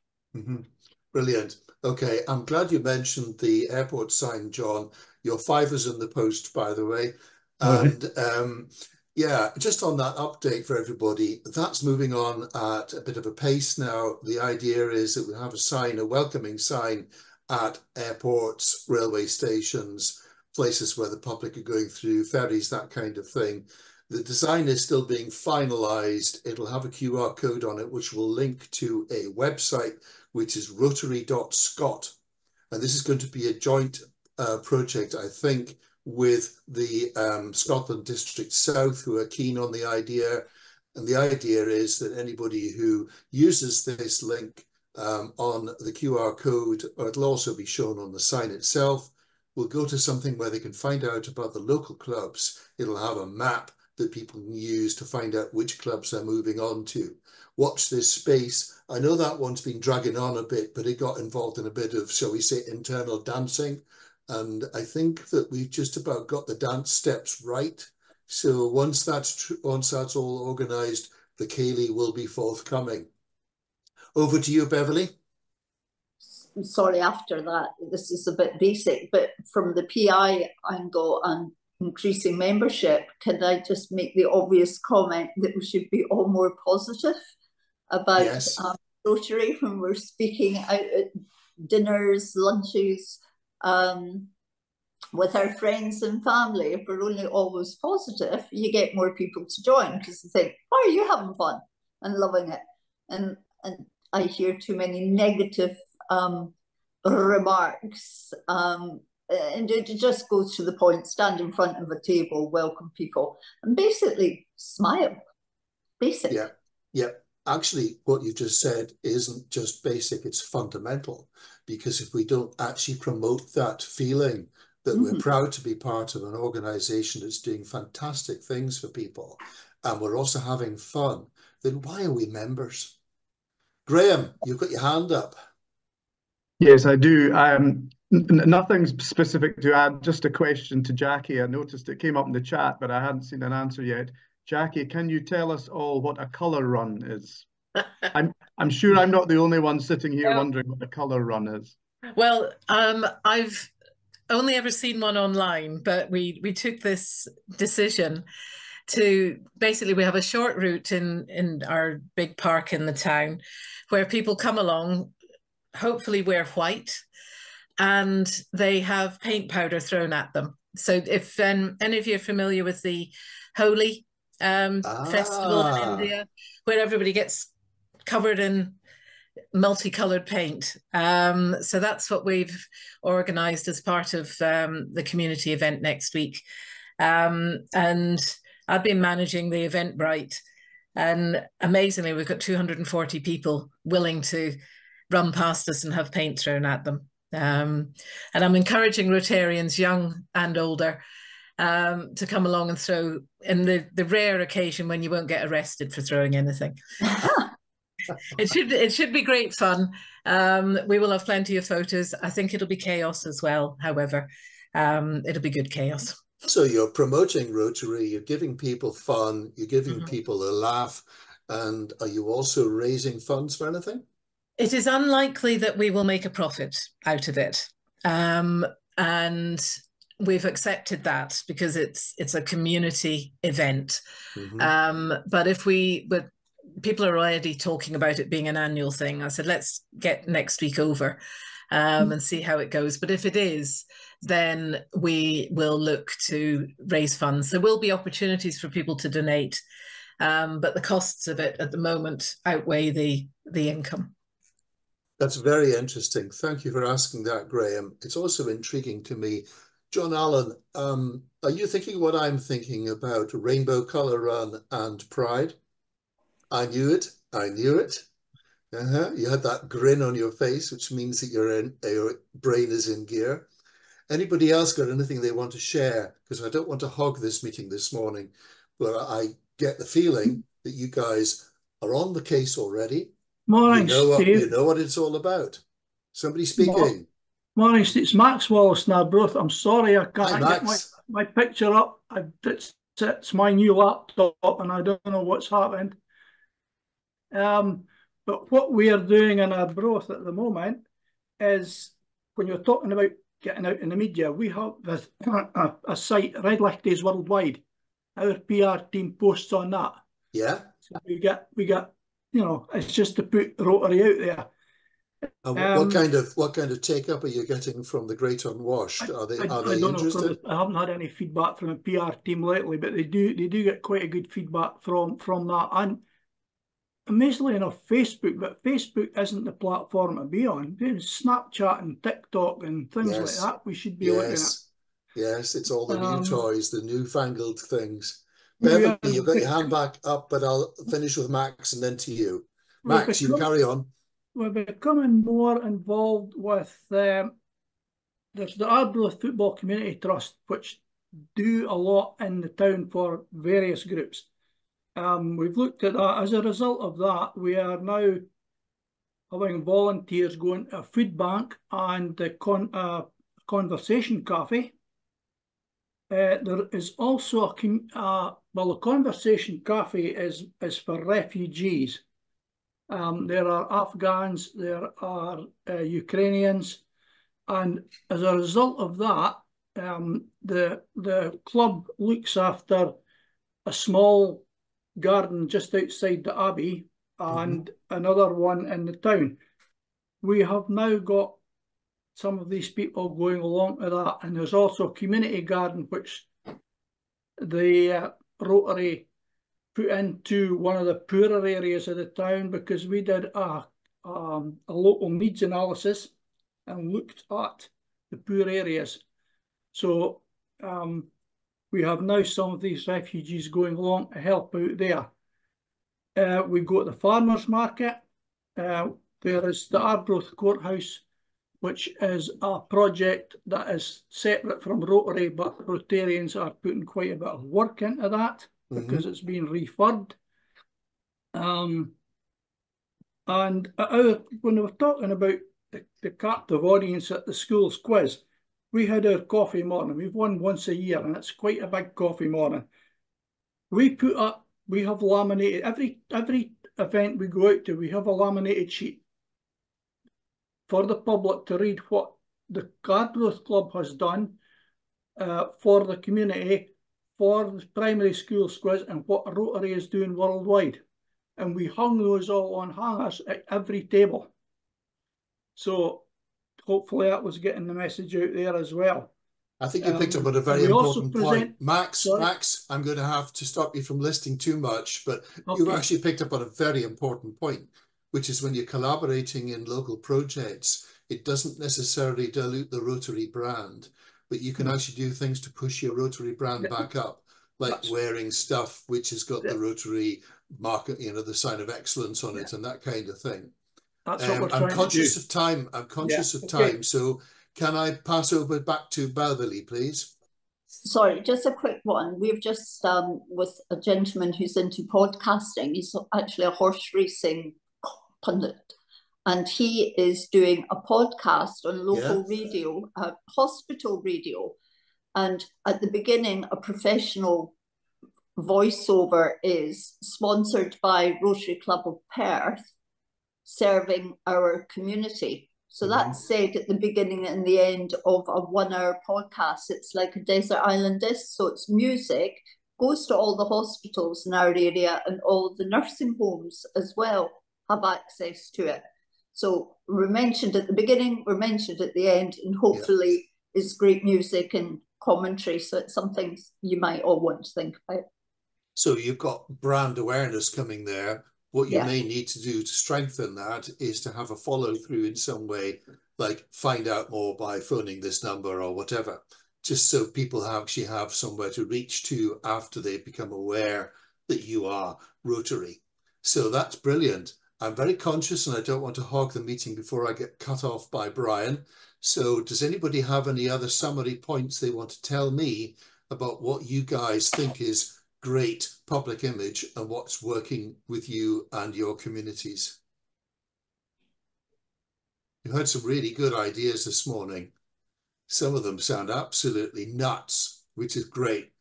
Brilliant. Okay, I'm glad you mentioned the airport sign, John. Your $5 in the post, by the way. And yeah, just on that update for everybody, that's moving on at a bit of a pace now. The idea is that we have a welcoming sign at airports, railway stations, places where the public are going through, ferries, that kind of thing. The design is still being finalized. It'll have a QR code on it, which will link to a website, which is rotary.scot. And this is going to be a joint project, I think, with the Scotland District South, who are keen on the idea. And the idea is that anybody who uses this link on the QR code, or it'll also be shown on the sign itself, will go to something where they can find out about the local clubs. It'll have a map that people can use to find out which clubs they're moving on to. Watch this space. I know that one's been dragging on a bit, but it got involved in a bit of, shall we say, internal dancing. And I think that we've just about got the dance steps right. So once that's all organised, the Ceilidh will be forthcoming. Over to you, Beverly. Sorry, after that, this is a bit basic, but from the PI angle and increasing membership, can I just make the obvious comment that we should be all more positive about Rotary when we're speaking out at dinners, lunches, with our friends and family? If we're only always positive, you get more people to join because they think, "Oh, are you having fun and loving it?" And I hear too many negative remarks And it just goes to the point, stand in front of a table, welcome people, and basically smile. Basic. Yeah, yeah. Actually, what you just said isn't just basic, it's fundamental. Because if we don't actually promote that feeling that we're proud to be part of an organization that's doing fantastic things for people, and we're also having fun, then why are we members? Graham, you've got your hand up. Yes, I do. Nothing specific to add, just a question to Jackie. I noticed it came up in the chat, but I hadn't seen an answer yet. Jackie, can you tell us all what a colour run is? I'm sure I'm not the only one sitting here wondering what a colour run is. Well, I've only ever seen one online, but we took this decision to basically, we have a short route in our big park in the town where people come along, hopefully wear white, and they have paint powder thrown at them. So if any of you are familiar with the Holi festival in India, where everybody gets covered in multicolored paint. So that's what we've organized as part of the community event next week. And I've been managing the Eventbrite, and amazingly, we've got 240 people willing to run past us and have paint thrown at them. And I'm encouraging Rotarians, young and older, to come along and throw, in the rare occasion when you won't get arrested for throwing anything. It should be great fun. We will have plenty of photos. I think it'll be chaos as well, however. It'll be good chaos. So you're promoting Rotary, you're giving people fun, you're giving people a laugh, and are you also raising funds for anything? It is unlikely that we will make a profit out of it. And we've accepted that because it's a community event. But people are already talking about it being an annual thing. I said, let's get next week over and see how it goes. But if it is, then we will look to raise funds. There will be opportunities for people to donate, but the costs of it at the moment outweigh the income. That's very interesting. Thank you for asking that, Graham. It's also intriguing to me. John Allen, are you thinking what I'm thinking about Rainbow Colour Run and Pride? I knew it. I knew it. You had that grin on your face, which means that your brain is in gear. Anybody else got anything they want to share? Because I don't want to hog this meeting this morning, but I get the feeling that you guys are on the case already. Morning, Steve. You know what it's all about. Somebody speaking. Morning, it's Max Wallace in Arbroath. I'm sorry I can't Hi, get my picture up. It's my new laptop and I don't know what's happened. But what we are doing in Arbroath at the moment is, when you're talking about getting out in the media, we have a site, Red Lichties Worldwide. Our PR team posts on that. Yeah. So we get, it's just to put Rotary out there. What kind of take up are you getting from the Great Unwashed? Are they interested? I haven't had any feedback from the PR team lately, but they do get quite a good feedback from that. And amazingly enough, Facebook, but Facebook isn't the platform to be on. Snapchat and TikTok and things like that we should be looking at. Yes, it's all the new toys, the newfangled things. Bevan, you've got your hand back up, but I'll finish with Max and then to you. Max, you carry on. We're becoming more involved with, there's the Arbroath Football Community Trust, which do a lot in the town for various groups. We've looked at that. As a result of that, we are now having volunteers going to a food bank and the conversation cafe. There is also the conversation cafe is for refugees. There are Afghans, there are Ukrainians, and as a result of that, the club looks after a small garden just outside the Abbey and another one in the town. We have now got some of these people going along to that, and there's also a community garden which the Rotary put into one of the poorer areas of the town, because we did a local needs analysis and looked at the poor areas. So we have now some of these refugees going along to help out there. We go to the farmers market. There is the Arbroath Courthouse, which is a project that is separate from Rotary, but Rotarians are putting quite a bit of work into that because it's been refurbed. And when we were talking about the captive audience at the school's quiz, we had our coffee morning. We've one once a year, and it's quite a big coffee morning. We have laminated, every event we go out to, we have a laminated sheet for the public to read what the Arbroath Club has done for the community, for the primary schools quiz, and what Rotary is doing worldwide. And we hung those all on hangers at every table. So hopefully that was getting the message out there as well. I think you picked up on a very important point. Max, sorry? Max, I'm going to have to stop you from listing too much, but Okay. you've actually picked up on a very important point, which is when you're collaborating in local projects, it doesn't necessarily dilute the Rotary brand, but you can actually do things to push your Rotary brand back up, like wearing stuff which has got the Rotary market, you know, the sign of excellence on it and that kind of thing. That's what we're I'm trying conscious to do. of time. I'm conscious of time. So can I pass over back to Beverly, please? Sorry, just a quick one. We've just, with a gentleman who's into podcasting, he's actually a horse racing pundit, and he is doing a podcast on local radio, hospital radio. And at the beginning, a professional voiceover is sponsored by Rotary Club of Perth, serving our community. So that's said at the beginning and the end of a 1 hour podcast. It's like a desert island disc. So it's music, goes to all the hospitals in our area, and all the nursing homes as well have access to it. So we're mentioned at the beginning, we're mentioned at the end, and hopefully it's great music and commentary. So it's something you might all want to think about. So you've got brand awareness coming there. What you may need to do to strengthen that is to have a follow through in some way, like find out more by phoning this number or whatever, just so people actually have somewhere to reach to after they become aware that you are Rotary. So that's brilliant. I'm very conscious and I don't want to hog the meeting before I get cut off by Brian. So does anybody have any other summary points they want to tell me about what you guys think is great public image and what's working with you and your communities? You had some really good ideas this morning. Some of them sound absolutely nuts, which is great.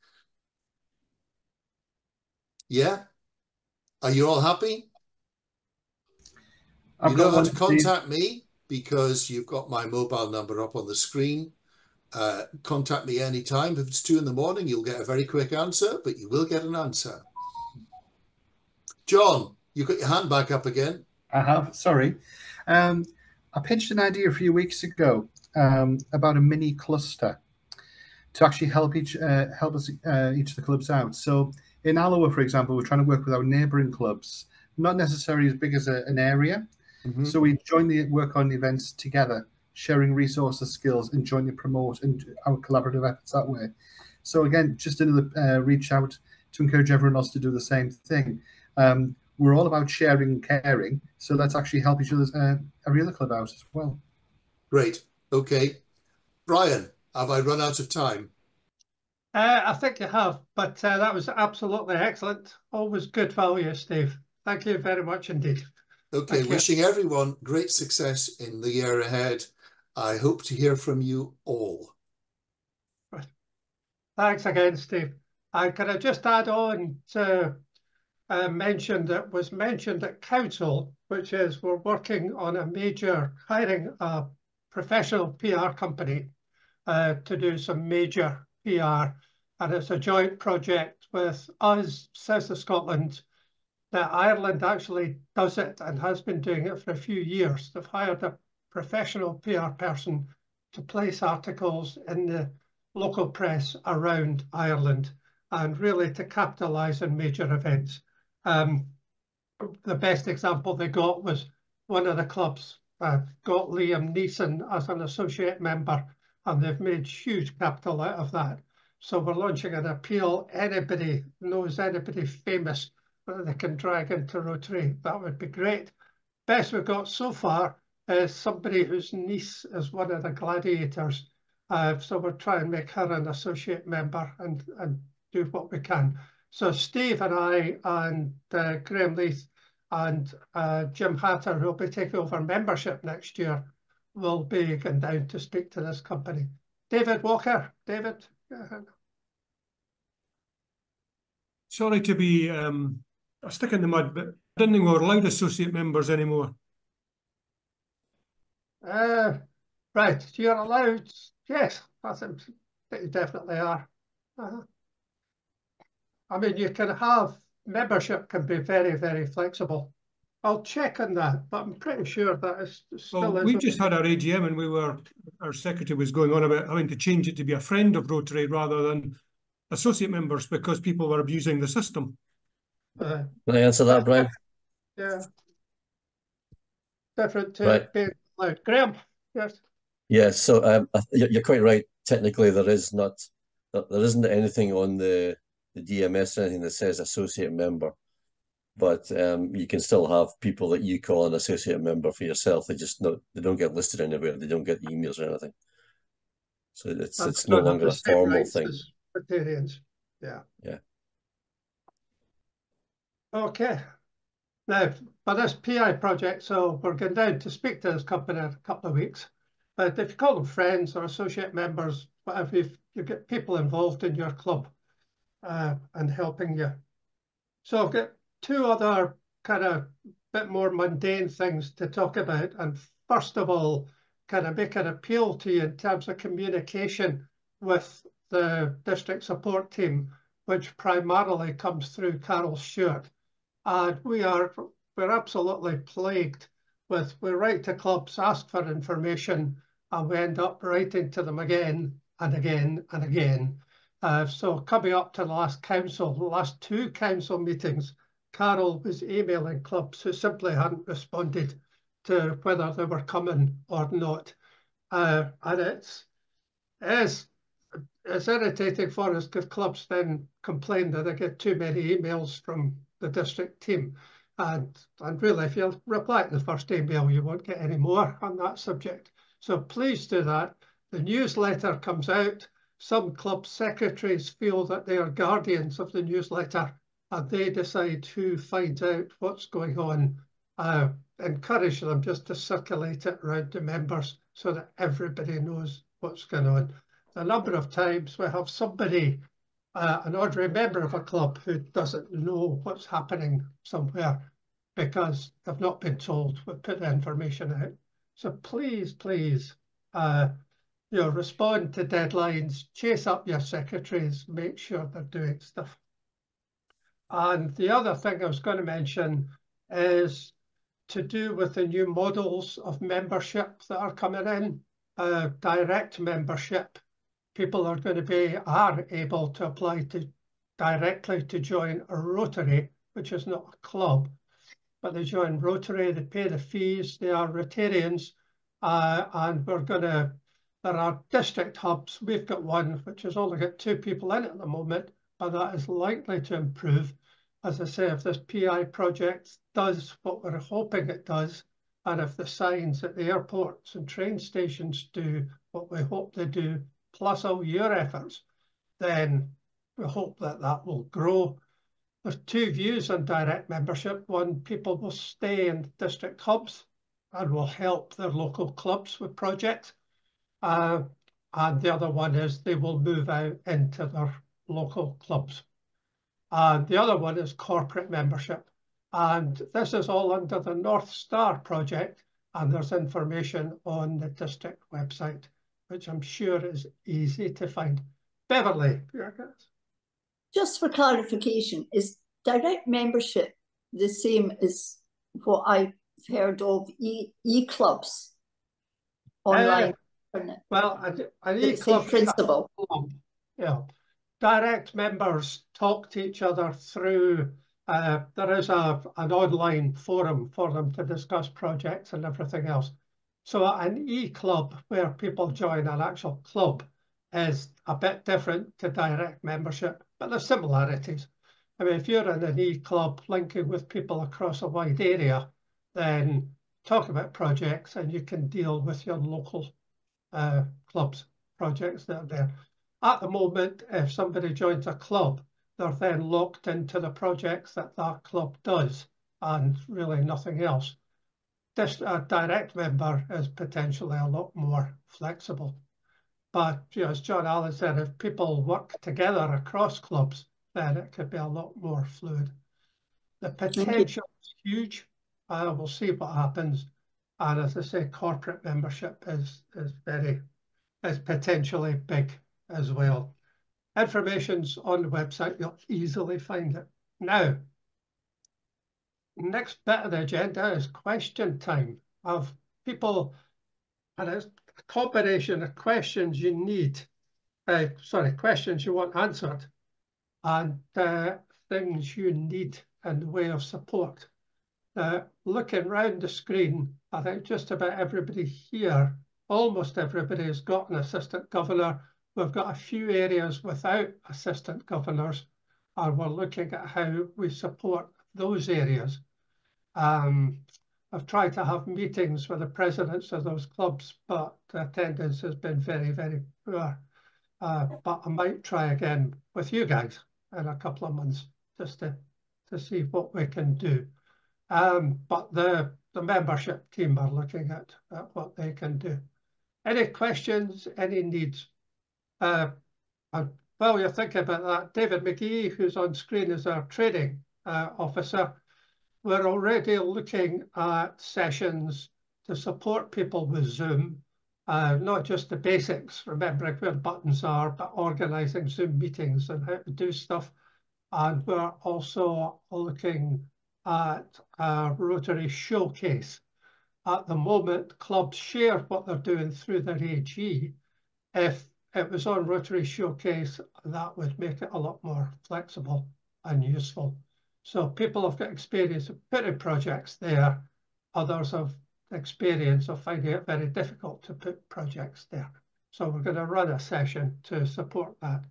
Yeah? Are you all happy? You know how to contact me because you've got my mobile number up on the screen. Contact me anytime. If it's 2 in the morning, you'll get a very quick answer, but you will get an answer. John, you've got your hand back up again. I have, sorry. I pitched an idea a few weeks ago about a mini cluster to actually help each of the clubs out. So in Alloa, for example, we're trying to work with our neighbouring clubs, not necessarily as big as an area. So we jointly work on events together, sharing resources, skills, and jointly promote and our collaborative efforts that way. So again, just another reach out to encourage everyone else to do the same thing. We're all about sharing and caring, so let's actually help each other's every other club out as well. Great. Okay. Brian, have I run out of time? I think you have, but that was absolutely excellent. Always good value, Steve. Thank you very much indeed. Okay, wishing everyone great success in the year ahead. I hope to hear from you all. Thanks again, Steve. Can I just add on to mention that was mentioned at council, which is we're working on a major hiring a professional PR company to do some major PR, and it's a joint project with us, South of Scotland. That Ireland actually does it and has been doing it for a few years. They've hired a professional PR person to place articles in the local press around Ireland and really to capitalise on major events. The best example they got was one of the clubs got Liam Neeson as an associate member, and they've made huge capital out of that. So we're launching an appeal. Anybody knows anybody famous that they can drag into Rotary, that would be great. Best we've got so far is somebody whose niece is one of the gladiators. So we'll try and make her an associate member and do what we can. So Steve and I and Graham Leith and Jim Hatter, who will be taking over membership next year, will be going down to speak to this company. David Walker. David? Sorry to be a stick in the mud, but I didn't think we were allowed associate members anymore. Right, you're allowed. Yes, I think that you definitely are. I mean, you can have membership can be very, very flexible. I'll check on that, but I'm pretty sure that is still is. We just had our AGM and our secretary was going on about having to change it to be a friend of Rotary rather than associate members because people were abusing the system. Can I answer that, Brian? Yeah. Different to Right. being allowed. Graham, yes. Yes, so you're quite right. Technically, there isn't anything on the DMS or anything that says associate member, but you can still have people that you call an associate member for yourself. They don't get listed anywhere. They don't get emails or anything. So it's no longer a formal thing. Rotarians. Yeah. Yeah. Okay. Now, for this PI project, so we're going down to speak to this company in a couple of weeks. But if you call them friends or associate members, whatever, you get people involved in your club and helping you. So I've got two other kind of bit more mundane things to talk about. And first of all, kind of make an appeal to you in terms of communication with the district support team, which primarily comes through Carol Stewart. And we're absolutely plagued with, we write to clubs, ask for information, and we end up writing to them again and again and again. So coming up to the last two council meetings, Carol was emailing clubs who simply hadn't responded to whether they were coming or not. And it's irritating for us because clubs then complain that they get too many emails from the district team. And really, if you reply to the first email, you won't get any more on that subject. So please do that. The newsletter comes out. Some club secretaries feel that they are guardians of the newsletter and they decide who finds out what's going on. Encourage them just to circulate it around to members so that everybody knows what's going on. A number of times we have somebody, an ordinary member of a club who doesn't know what's happening somewhere because they've not been told. We put the information out. So please, respond to deadlines, chase up your secretaries, make sure they're doing stuff. And the other thing I was going to mention is to do with the new models of membership that are coming in, direct membership. People are able to apply directly to join a Rotary, which is not a club, but they join Rotary, they pay the fees, they are Rotarians, and there are district hubs. We've got one which has only got 2 people in it at the moment, but that is likely to improve. As I say, if this PI project does what we're hoping it does, and if the signs at the airports and train stations do what we hope they do, plus all your efforts, then we hope that that will grow. There's 2 views on direct membership. One, people will stay in district hubs and will help their local clubs with projects. And the other one is they will move out into their local clubs. And the other one is corporate membership. And this is all under the North Star project. And there's information on the district website, which I'm sure is easy to find. Beverly. Just for clarification, is direct membership the same as what I've heard of e-clubs online? Well, an e-club principle. Yeah. Direct members talk to each other through, there is an online forum for them to discuss projects and everything else. So an e-club where people join an actual club is a bit different to direct membership, but there's similarities. I mean, if you're in an e-club linking with people across a wide area, then talk about projects and you can deal with your local clubs, projects that are there. At the moment, if somebody joins a club, they're then locked into the projects that that club does and really nothing else. This direct member is potentially a lot more flexible. But as John Allen said, if people work together across clubs, then it could be a lot more fluid. The potential is huge. We'll see what happens. And as I say, corporate membership is potentially big as well. Information's on the website. You'll easily find it. Now, next bit of the agenda is question time of people, and it's a combination of questions you need, questions you want answered, and things you need in the way of support. Looking round the screen, I think just about everybody here, almost everybody has got an assistant governor. We've got a few areas without assistant governors, and we're looking at how we support those areas. I've tried to have meetings with the presidents of those clubs, but attendance has been very, very poor. But I might try again with you guys in a couple of months just to see what we can do. But the membership team are looking at what they can do. Any questions, any needs? While you're thinking about that, David McGee, who's on screen, is our training officer. We're already looking at sessions to support people with Zoom, not just the basics, remembering where buttons are, but organising Zoom meetings and how to do stuff. And we're also looking at a Rotary showcase. At the moment, clubs share what they're doing through their AG. If it was on Rotary Showcase, that would make it a lot more flexible and useful. So people have got experience of putting projects there. Others have experience of finding it very difficult to put projects there. So we're going to run a session to support that.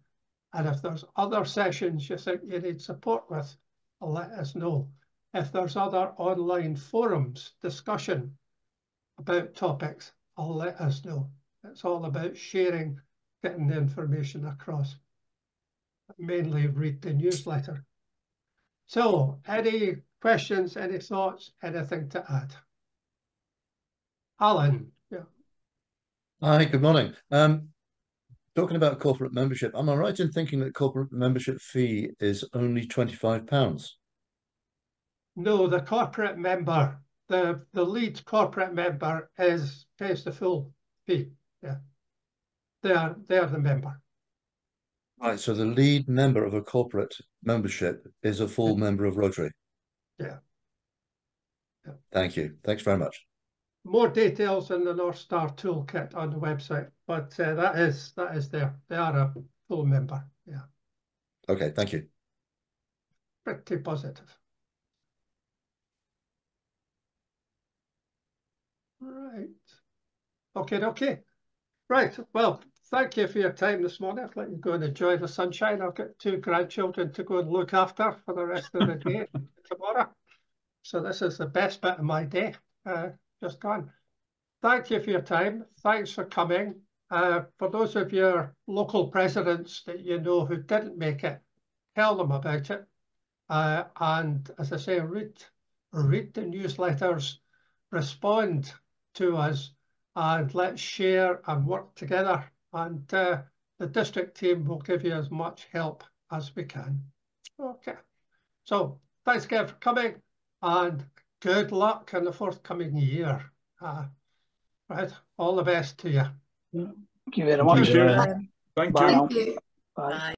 And if there's other sessions you think you need support with, let us know. If there's other online forums, discussion about topics, let us know. It's all about sharing, getting the information across. Mainly read the newsletter. So, any questions, any thoughts, anything to add? Alan, yeah. Hi, good morning. Talking about corporate membership, am I right in thinking that corporate membership fee is only £25? No, the corporate member, the lead corporate member pays the full fee. Yeah, they are the member. Right, so the lead member of a corporate membership is a full member of Rotary. Yeah. Thank you. Thanks very much. More details in the North Star toolkit on the website, but that is there. They are a full member. Yeah. Okay, thank you. Pretty positive. Right. Okay. Right. Well, thank you for your time this morning. I'll let you go and enjoy the sunshine. I've got 2 grandchildren to go and look after for the rest of the day tomorrow. So this is the best bit of my day, just gone. Thank you for your time. Thanks for coming. For those of your local presidents that you know who didn't make it, tell them about it. And as I say, read the newsletters, respond to us, and let's share and work together. And the district team will give you as much help as we can. Okay. So thanks again for coming, and good luck in the forthcoming year. Right. All the best to you. Thank you very much. Thank you. Bye. Thank you. Bye. Bye.